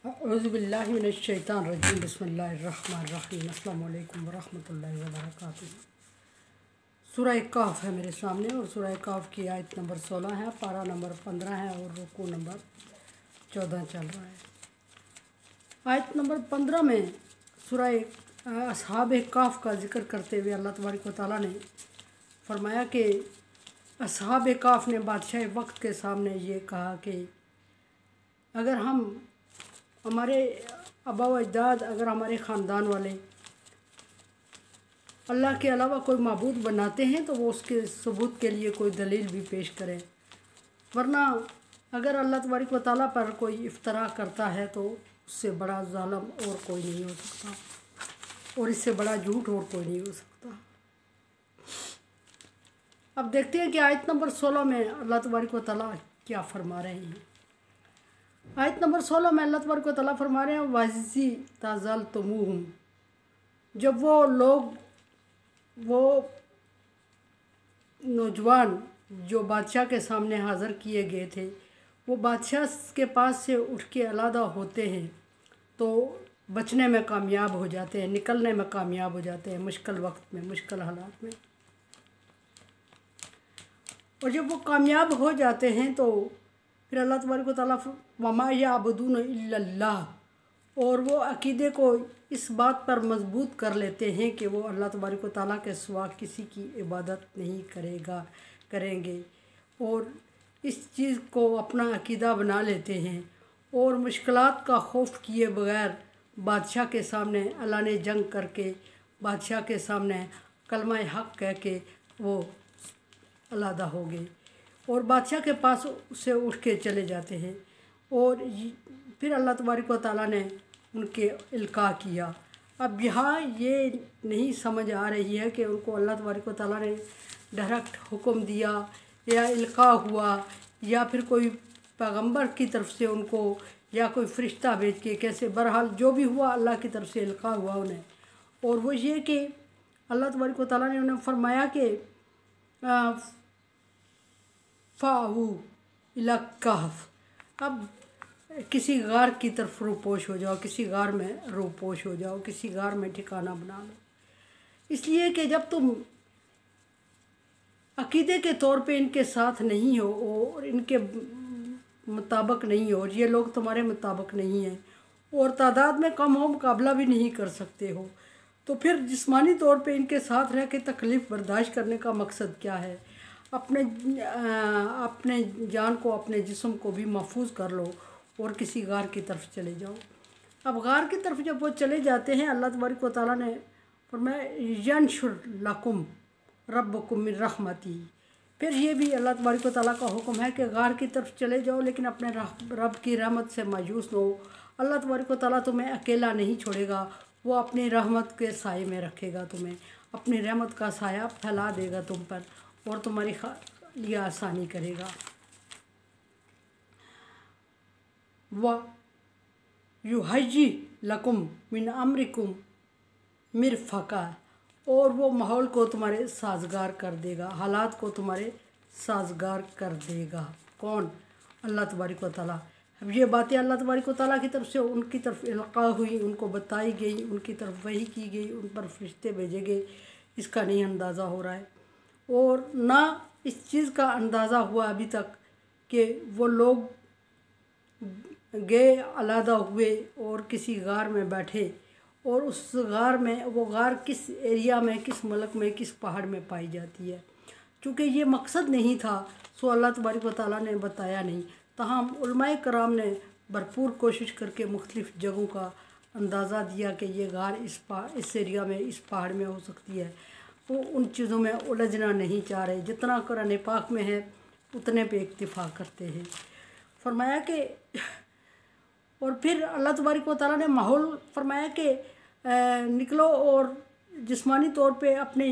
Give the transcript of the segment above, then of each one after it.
अऊज़ुबिल्लाहि मिनश्शैतानिर्रजीम बिस्मिल्लाहिर्रहमानिर्रहीम अस्सलामु अलैकुम वरहमतुल्लाहि वबरकातुहू। सूरह कहफ है मेरे सामने और सूरह कहफ की आयत नंबर 16 है, पारा नंबर 15 है और रुकू नंबर 14 चल रहा है। आयत नंबर 15 में सूरह असहाब कहफ का जिक्र करते हुए अल्लाह तबारक व तआला ने फरमाया कि असहाब कहफ ने बादशाह वक्त के सामने ये कहा कि अगर हमारे आबा व अजदाद, अगर हमारे ख़ानदान वाले अल्लाह के अलावा कोई माबूद बनाते हैं तो वो उसके सबूत के लिए कोई दलील भी पेश करें, वरना अगर अल्लाह तबारक व तआला पर कोई इफ्तरा करता है तो उससे बड़ा ज़ालिम और कोई नहीं हो सकता और इससे बड़ा झूठ और कोई नहीं हो सकता। अब देखते हैं कि आयत नंबर 16 में अल्लाह तबारक व तआला क्या फरमा रहे हैं। आयत नंबर 16 में अल्लाह तबारक व तआला फरमा रहे हैं वाज़ी ताज़ल तुमुहुम, जब वो लोग, वो नौजवान जो बादशाह के सामने हाज़िर किए गए थे, वो बादशाह के पास से उठ के अलहदा होते हैं तो बचने में कामयाब हो जाते हैं, निकलने में कामयाब हो जाते हैं मुश्किल वक्त में, मुश्किल हालात में। और जब वो कामयाब हो जाते हैं तो फिर अल्लाह तबारक व तआला वमा याबुदून इल्लल्लाह, और वो अक़ीदे को इस बात पर मजबूत कर लेते हैं कि वो अल्लाह तबारक व तआला के सिवा किसी की इबादत नहीं करेंगे और इस चीज़ को अपना अक़ीदा बना लेते हैं और मुश्किलात का खौफ किए बगैर बादशाह के सामने अल्लाह ने जंग करके बादशाह के सामने कलमा हक़ कह के वो अलहदा हो गए और बादशाह के पास से उठ के चले जाते हैं। और फिर अल्लाह तबारक व तआला ने उनके इल्का किया। अब यहाँ ये नहीं समझ आ रही है कि उनको अल्लाह तबारक व तआला ने डायरेक्ट हुक्म दिया या इल्का हुआ या फिर कोई पैगंबर की तरफ से उनको या कोई फ़रिश्ता भेज के, कैसे, बहरहाल जो भी हुआ अल्लाह की तरफ से इल्का हुआ उन्हें। और वो ये कि अल्लाह तबारक व तआला ने उन्हें फरमाया कि फ़ाऊ इला कहफ, अब किसी गार की तरफ रूपोश हो जाओ, किसी गार में रूपोश हो जाओ, किसी गार में ठिकाना बना लो। इसलिए कि जब तुम अक़ीदे के तौर पे इनके साथ नहीं हो और इनके मुताबिक नहीं हो और ये लोग तुम्हारे मुताबिक नहीं हैं और तादाद में कम हो, मुकाबला भी नहीं कर सकते हो, तो फिर जिस्मानी तौर पे इनके साथ रह के तकलीफ़ बर्दाश्त करने का मकसद क्या है। अपने जान को, अपने जिस्म को भी महफूज कर लो और किसी गार की तरफ चले जाओ। अब गार की तरफ जब वो चले जाते हैं, अल्लाह तबारक व तआला ने फरमाया यंशुर लकुम रब्बुकुम मिन रहमती, फिर ये भी अल्लाह तबारक व तआला का हुक्म है कि गार की तरफ चले जाओ लेकिन अपने रब की रहमत से मायूस न हो। अल्लाह तबारक व तआला तुम्हें अकेला नहीं छोड़ेगा, वो अपनी रहमत के साए में रखेगा, तुम्हें अपनी रहमत का साया फैला देगा तुम पर और तुम्हारी लिए आसानी करेगा। व युहय्यि लकुम मिन अम्रिकुम मिरफ़क़ा, और वो माहौल को तुम्हारे साजगार कर देगा, हालात को तुम्हारे साजगार कर देगा। कौन? अल्लाह तबारक व तआला। अब ये बातें अल्लाह तबारक व तआला की तरफ से उनकी तरफ इल्का हुई, उनको बताई गई, उनकी तरफ वही की गई, उन पर फरिश्ते भेजे गए, इसका नहीं अंदाज़ा हो रहा है और ना इस चीज़ का अंदाज़ा हुआ अभी तक कि वो लोग गए, अलहदा हुए और किसी गार में बैठे और उस गार में, वो गार किस एरिया में, किस मुल्क में, किस पहाड़ में पाई जाती है। चूँकि ये मकसद नहीं था सो अल्लाह तबारक व तआला ने बताया नहीं, ताहम उलमाए कराम ने भरपूर कोशिश करके मुख्तलिफ़ जगहों का अंदाज़ा दिया कि ये गार इस एरिया में, इस पहाड़ में हो सकती है। वो उन चीज़ों में उलझना नहीं चाह रहे, जितना कुरान पाक में है उतने पे इक्तिफ़ा करते हैं। फरमाया कि और फिर अल्लाह तबारक व तआला ने माहौल फरमाया कि निकलो और जिस्मानी तौर पे अपने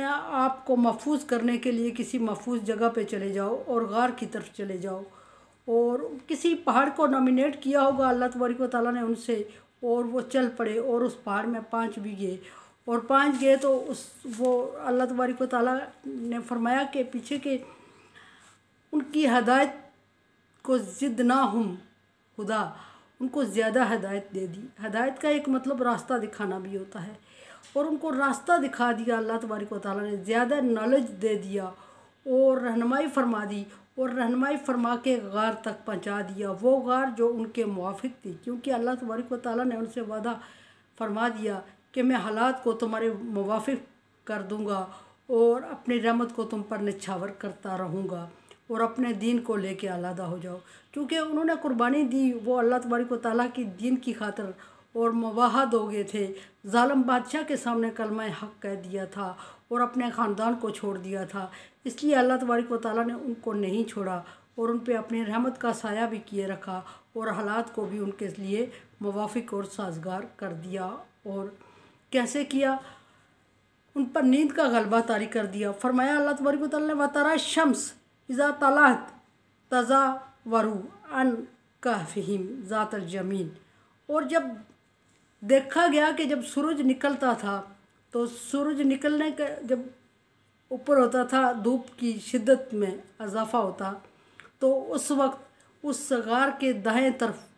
आप को महफूज करने के लिए किसी महफूज जगह पे चले जाओ और गार की तरफ चले जाओ। और किसी पहाड़ को नॉमिनेट किया होगा अल्लाह तबारक व तआला ने उनसे, और वो चल पड़े और उस पहाड़ में 5 भी गए और 5 गए तो वो अल्लाह तबारक व तआला ने फरमाया कि पीछे के उनकी हदायत को ज़िदनाहुम हुदा, उनको ज़्यादा हदायत दे दी। हदायत का एक मतलब रास्ता दिखाना भी होता है, और उनको रास्ता दिखा दिया अल्लाह तबारक व तआला ने, ज़्यादा नॉलेज दे दिया और रहनुमाई फरमा दी, और रहनुमाई फरमा के गार तक पहुंचा दिया, वो गार जो उनके मुआफिक थी, क्योंकि अल्लाह तबारक व तआला ने उनसे वादा फरमा दिया कि मैं हालात को तुम्हारे मुवाफिक कर दूंगा और अपनी रहमत को तुम पर निछावर करता रहूँगा, और अपने दीन को लेके आलादा हो जाओ। क्योंकि उन्होंने कुर्बानी दी वो अल्लाह तबारक व तआला की दीन की खातिर, और मुवाहद हो गए थे। ज़ालिम बादशाह के सामने कलमा हक़ कह दिया था और अपने ख़ानदान को छोड़ दिया था, इसलिए अल्लाह तबारक व तआला ने उनको नहीं छोड़ा और उन पे अपनी रहमत का साया भी किए रखा, और हालात को भी उनके लिए मुवाफिक और साजगार कर दिया। और कैसे किया? उन पर नींद का गलबा तारी कर दिया। फरमाया अल्लाह तबारक व तआला ने, वतरा शम्स इज़ा तलात तज़ावरू अन कहफ़िहिम ज़ातल जमीन, और जब देखा गया कि जब सूरज निकलता था, तो सूरज निकलने का जब ऊपर होता था, धूप की शिद्दत में इजाफा होता, तो उस वक्त उस गार के दाएं तरफ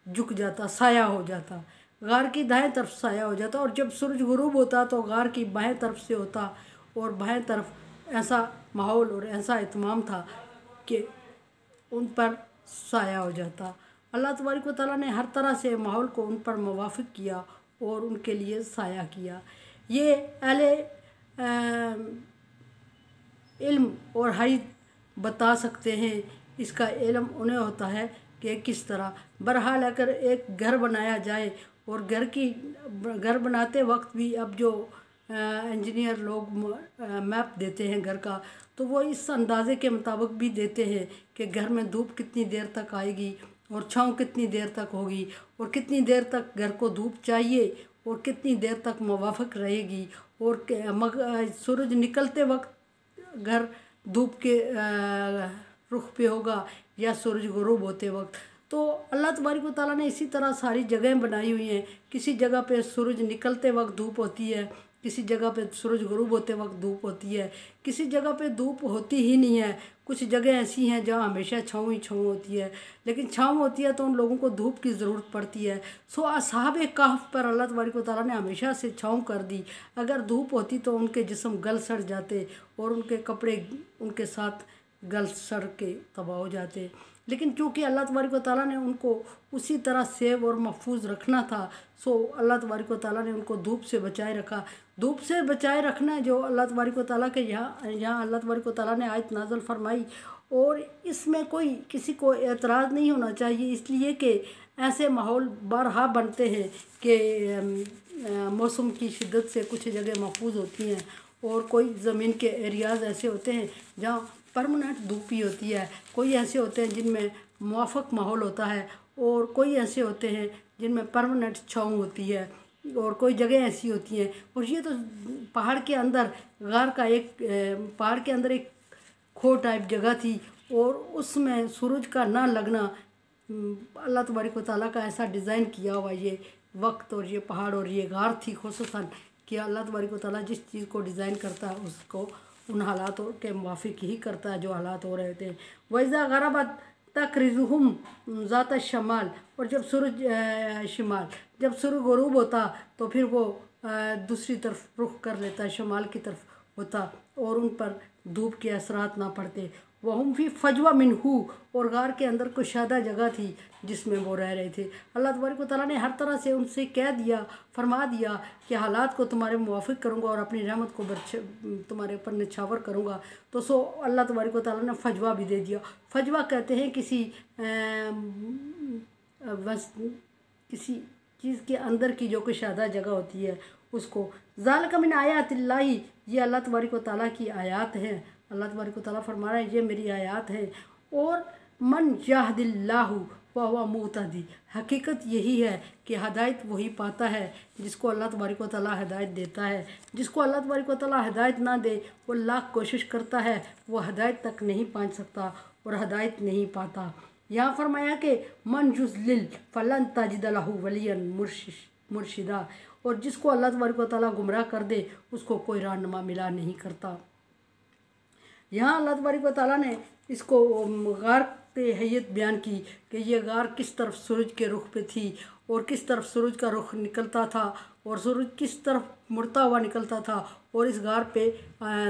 झुक जाता, साया हो जाता, गार की दाएं तरफ साया हो जाता, और जब सूरज गुरूब होता तो गार की बाएं तरफ से होता, और बाएं तरफ ऐसा माहौल और ऐसा इत्माम था कि उन पर साया हो जाता। अल्लाह तबारक व तआला ने हर तरह से माहौल को उन पर मुवाफिक किया और उनके लिए साया किया। ये अहले इल्म और हई बता सकते हैं, इसका इल्म उन्हें होता है कि किस तरह। बहरहाल अगर एक घर बनाया जाए, और घर बनाते वक्त भी अब जो इंजीनियर लोग मैप देते हैं घर का, तो वो इस अंदाज़े के मुताबिक भी देते हैं कि घर में धूप कितनी देर तक आएगी और छाँव कितनी देर तक होगी, और कितनी देर तक घर को धूप चाहिए और कितनी देर तक मुवाफिक रहेगी, और सूरज निकलते वक्त घर धूप के रुख पे होगा या सूरज गुरूब होते वक्त। तो अल्लाह तबारक व तआला ने इसी तरह सारी जगहें बनाई हुई हैं। किसी जगह पे सूरज निकलते वक्त धूप होती है, किसी जगह पे सूरज गुरूब होते वक्त धूप होती है, किसी जगह पे धूप होती ही नहीं है। कुछ जगह ऐसी हैं जहाँ हमेशा छाँव ही छाँव होती है, लेकिन छाँव होती है तो उन लोगों को धूप की ज़रूरत पड़ती है। सो असहाब कहफ पर अल्लाह तबारक व तआला ने हमेशा से छाँव कर दी। अगर धूप होती तो उनके जिस्म गल सड़ जाते और उनके कपड़े उनके साथ गल सड़ के तबाह हो जाते, लेकिन चूँकि अल्लाह तबारक व तआला ने उनको उसी तरह सेव और महफूज रखना था, सो अल्लाह तबारक व तआला ने उनको धूप से बचाए रखा। धूप से बचाए रखना जो अल्लाह तबारक व तआला के यहाँ अल्लाह तबारक व तआला ने आयत नाज़िल फरमाई, और इसमें कोई किसी को एतराज़ नहीं होना चाहिए, इसलिए कि ऐसे माहौल बारहा बनते हैं कि मौसम की शिद्दत से कुछ जगह महफूज होती हैं, और कोई ज़मीन के एरियाज़ ऐसे होते हैं जहाँ परमानेंट धूप ही होती है, कोई ऐसे होते हैं जिनमें मुवाफ़िक माहौल होता है, और कोई ऐसे होते हैं जिनमें परमानेंट छाँव होती है, और कोई जगह ऐसी होती हैं। और ये तो पहाड़ के अंदर गार का एक पहाड़ के अंदर एक खो टाइप जगह थी, और उसमें सूरज का ना लगना अल्लाह तबारक व तआला का ऐसा डिज़ाइन किया हुआ ये वक्त, और ये पहाड़ और ये गार थी खुसूसन, कि अल्लाह तबारक व तआला जिस चीज़ को डिज़ाइन करता है उसको उन हालातों के मुवाफिक ही करता है जो हालात हो रहे थे। वइज़ा गरबत तक़रिज़ुहुम ज़ात शमाल, और जब सूरज शिमाल, जब सूरज गुरूब होता तो फिर वो दूसरी तरफ रुख कर लेता, शमाल की तरफ होता, और उन पर धूप के असरात ना पड़ते। वहुम फी फजवा मिनहू, और गार के अंदर कुशादा जगह थी जिसमें वो रह रहे थे। अल्लाह तबारक व तआला ने हर तरह से उनसे कह दिया, फरमा दिया कि हालात को तुम्हारे मुवाफिक करूँगा और अपनी रहमत को तुम्हारे ऊपर निछावर करूँगा। तो सो अल्लाह तबारक व तआला ने फजवा भी दे दिया। फजवा कहते हैं किसी चीज़ के अंदर की जो कुशादा जगह होती है उसको। ज़ालिका मिन आयातिल्लाही, ये अल्लाह तबारक व तआला की आयात हैं। अल्लाह तबारक व तआला फरमा रहे हैं ये मेरी आयात है। और मन यहदिल्लाहु वहुवा मुहतदी, हकीकत यही है कि हदायत वही पाता है जिसको अल्लाह तबारक व तआला हिदायत देता है। जिसको अल्लाह तबारक व तआला हिदायत ना दे वो लाख कोशिश करता है, वो हिदायत तक नहीं पहुँच सकता और हिदायत नहीं पाता। यहाँ फरमाया कि मन युज़लिल फलन तजिद लहू वलियन मुर्शिदा, और जिसको अल्लाह तबारक व तआला गुमराह कर दे उसको कोई रहनुमा मिला नहीं करता। यहाँ अल्लाह तबारक व तआला ने इसको गार हैयत बयान की कि ये गार किस तरफ सूरज के रुख पे थी और किस तरफ सूरज का रुख निकलता था और सूरज किस तरफ मुड़ता हुआ निकलता था और इस गार पे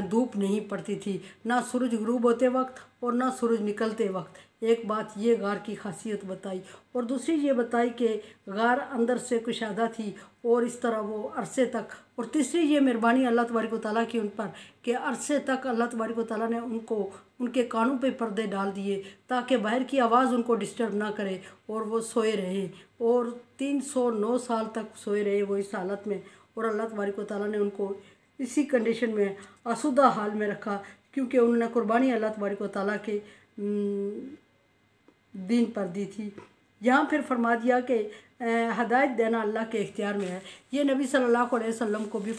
धूप नहीं पड़ती थी, ना सूरज गुरूब होते वक्त और ना सूरज निकलते वक्त। एक बात ये गार की खासियत बताई और दूसरी ये बताई कि गार अंदर से कुशादा थी और इस तरह वो अरसे तक, और तीसरी ये मेहरबानी अल्लाह तबारक व तआला की उन पर कि अरसे तक अल्लाह तबारक व तआला ने उनको उनके कानों पे पर्दे डाल दिए ताकि बाहर की आवाज़ उनको डिस्टर्ब ना करे और वो सोए रहे और 309 साल तक सोए रहे वो इस हालत में। और अल्लाह तबारक व तआला ने उनको इसी कंडीशन में आसूदा हाल में रखा क्योंकि उन्होंने कुर्बानी अल्लाह तबारक व तआला के दीन पर दी थी। यहाँ फिर फरमा दिया कि हदायत देना अल्लाह के इख्तियार में है। ये नबी सल्लल्लाहु अलैहि वसल्लम को भी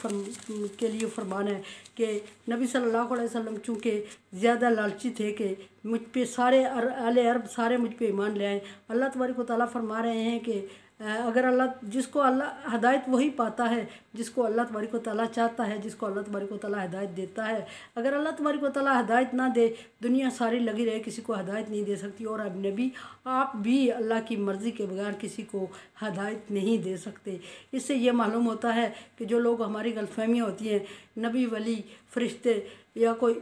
के लिए फरमान है कि नबी सल्लल्लाहु अलैहि वसल्लम चूँकि ज़्यादा लालची थे कि मुझ पे सारे अहले अरब सारे मुझ पे ईमान ले आए। अल्लाह तबारक व तआला फरमा रहे हैं कि अगर अल्लाह जिसको अल्लाह हदायत वही पाता है जिसको अल्लाह तबारक व तआला चाहता है, जिसको अल्लाह तबारक व तआला हदायत देता है। अगर अल्लाह तबारक व तआला हदायत ना दे, दुनिया सारी लगी रहे, किसी को हदायत नहीं दे सकती। और अब नबी आप भी अल्लाह की मर्ज़ी के बगैर किसी को हदायत नहीं दे सकते। इससे ये मालूम होता है कि जो लोग हमारी गलतफहमियाँ होती हैं, नबी वली फरिश्ते या कोई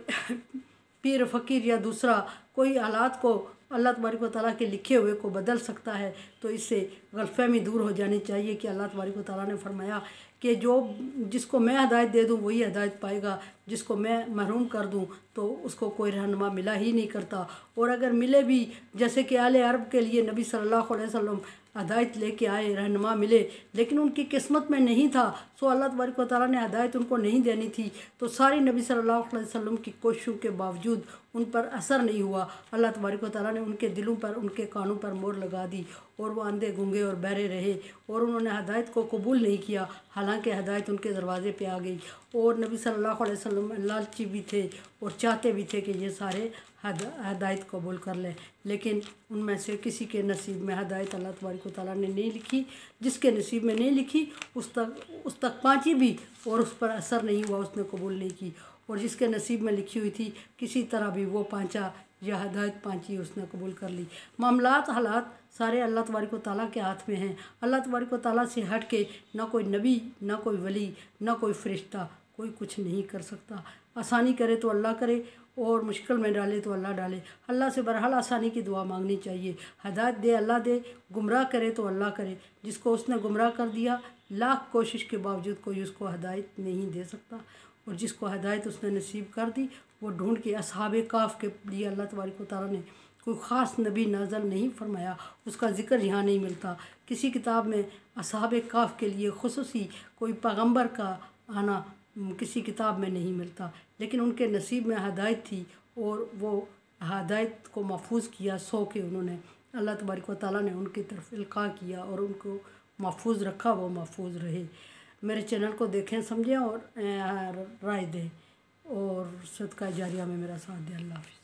पीर फ़कीर या दूसरा कोई हालात को अल्लाह तबारक व तआला के लिखे हुए को बदल सकता है, तो इससे गलतफहमी दूर हो जानी चाहिए कि अल्लाह तबारक व तआला ने फरमाया कि जिसको मैं हदायत दे दूँ वही हदायत पाएगा, जिसको मैं महरूम कर दूँ तो उसको कोई रहनुमा मिला ही नहीं करता। और अगर मिले भी, जैसे कि आले अरब के लिए नबी सल्लल्लाहु अलैहि वसल्लम हदायत लेके आए, रहनुमा मिले, लेकिन उनकी किस्मत में नहीं था, सो अल्लाह तबारक व तआला ने हदायत उनको नहीं देनी थी। तो सारी नबी सल्लल्लाहु अलैहि वसल्लम की कोशिशों के बावजूद उन पर असर नहीं हुआ। अल्लाह तबारक व तआला ने उनके दिलों पर, उनके कानों पर मोहर लगा दी और वो अंधे गूंगे और बहरे रहे और उन्होंने हदायत को कबूल नहीं किया, हालांकि हदायत उनके दरवाज़े पे आ गई। और नबी सल्लल्लाहु अलैहि वसल्लम लालची भी थे और चाहते भी थे कि ये सारे हदायत कबूल कर लें, लेकिन उनमें से किसी के नसीब में हदायत अल्लाह तबारक व तआला ने नहीं लिखी। जिसके नसीब में नहीं लिखी उस तक पहुँची भी और उस पर असर नहीं हुआ, उसने कबूल नहीं की। और जिसके नसीब में लिखी हुई थी किसी तरह भी वो पहुँचा या हदायत पहुँची, उसने कबूल कर ली। मामलात हालात सारे अल्लाह तबारक व तआला के हाथ में हैं। अल्लाह तबारक व तआला से हट के ना कोई नबी, ना कोई वली, ना कोई फरिश्ता, कोई कुछ नहीं कर सकता। आसानी करे तो अल्लाह करे और मुश्किल में डाले तो अल्लाह डाले। अल्लाह से बहरहाल आसानी की दुआ मांगनी चाहिए। हदायत दे अल्लाह दे, गुमराह करे तो अल्लाह करे। जिसको उसने गुमराह कर दिया, लाख कोशिश के बावजूद कोई उसको हदायत नहीं दे सकता। और जिसको हदायत उसने नसीब कर दी वो ढूंढ के असहाबे काफ के लिए अल्लाह तबारक व तआला ने कोई ख़ास नबी नाज़िल नहीं फरमाया, उसका ज़िक्र यहाँ नहीं मिलता। किसी किताब में असहाबे काफ के लिए खुसूसी कोई पैगम्बर का आना किसी किताब में नहीं मिलता, लेकिन उनके नसीब में हदायत थी और वो हदायत को महफूज किया, सो के उन्होंने अल्लाह तबारक व तआला ने उनकी तरफ इल्क़ा किया और उनको महफूज रखा, वो महफूज रहे। मेरे चैनल को देखें, समझें और राय दें और सदका जारिया में मेरा साथ दें। अल्लाह हाफ़िज़।